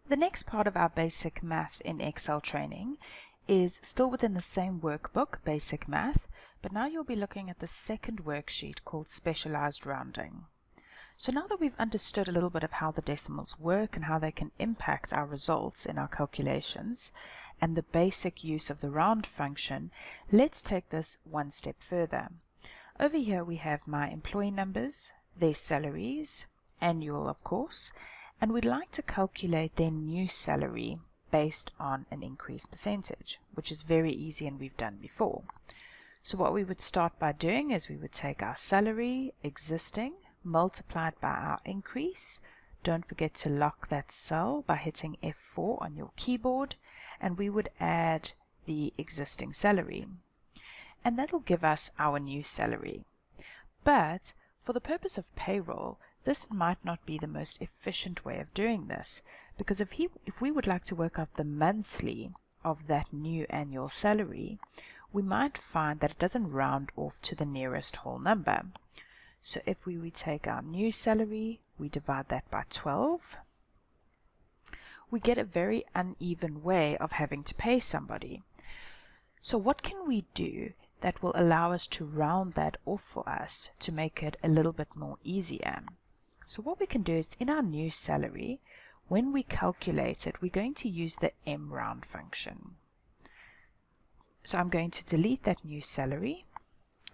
The next part of our basic math in Excel training is still within the same workbook, Basic Math, but now you'll be looking at the second worksheet called Specialized Rounding. So now that we've understood a little bit of how the decimals work and how they can impact our results in our calculations and the basic use of the round function, let's take this one step further. Over here we have my employee numbers, their salaries, annual of course, and we'd like to calculate their new salary based on an increase percentage, which is very easy and we've done before. So what we would start by doing is we would take our salary existing multiplied by our increase. Don't forget to lock that cell by hitting F4 on your keyboard, and we would add the existing salary. And that'll give us our new salary. But for the purpose of payroll, this might not be the most efficient way of doing this, because if we would like to work out the monthly of that new annual salary, we might find that it doesn't round off to the nearest whole number. So if we take our new salary, we divide that by 12, we get a very uneven way of having to pay somebody. So what can we do that will allow us to round that off for us to make it a little bit more easier? So what we can do is in our new salary, when we calculate it, we're going to use the mRound function. So I'm going to delete that new salary.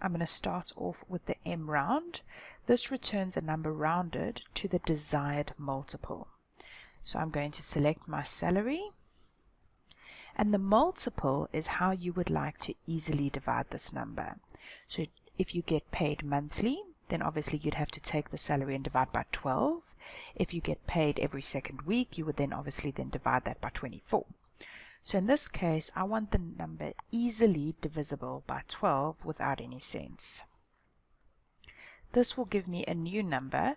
I'm going to start off with the mRound. This returns a number rounded to the desired multiple. So I'm going to select my salary, and the multiple is how you would like to easily divide this number. So if you get paid monthly, then obviously you'd have to take the salary and divide by 12. If you get paid every second week, you would then obviously divide that by 24. So in this case, I want the number easily divisible by 12 without any cents. This will give me a new number.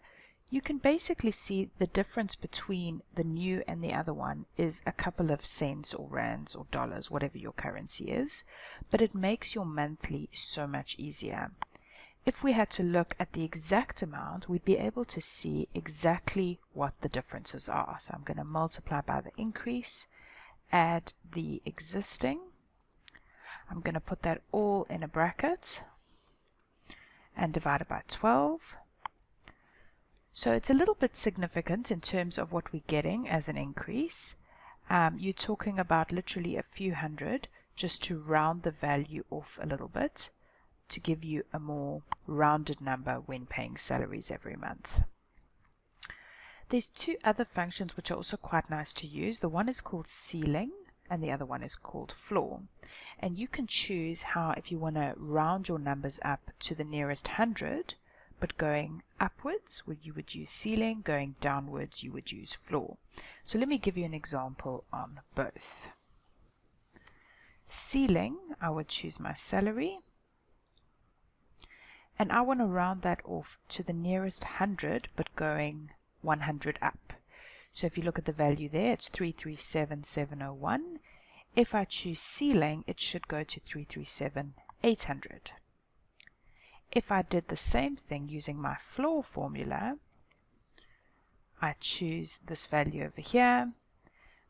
You can basically see the difference between the new and the other one is a couple of cents or rands or dollars, whatever your currency is, but it makes your monthly so much easier. If we had to look at the exact amount, we'd be able to see exactly what the differences are. So I'm going to multiply by the increase, add the existing. I'm going to put that all in a bracket and divide it by 12. So it's a little bit significant in terms of what we're getting as an increase. You're talking about literally a few hundred just to round the value off a little bit to give you a more rounded number when paying salaries every month. There's two other functions which are also quite nice to use. The one is called ceiling and the other one is called floor. And you can choose how, if you want to round your numbers up to the nearest 100, but going upwards, you would use ceiling, going downwards, you would use floor. So let me give you an example on both. Ceiling, I would choose my salary, and I want to round that off to the nearest 100, but going 100 up. So if you look at the value there, it's 337,701. If I choose ceiling, it should go to 337,800. If I did the same thing using my floor formula, I choose this value over here.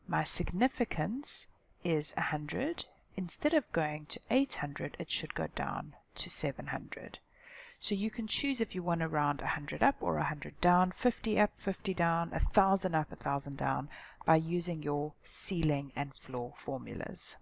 My significance is 100. Instead of going to 800, it should go down to 700. So you can choose if you want to round 100 up or 100 down, 50 up, 50 down, 1,000 up, 1,000 down by using your ceiling and floor formulas.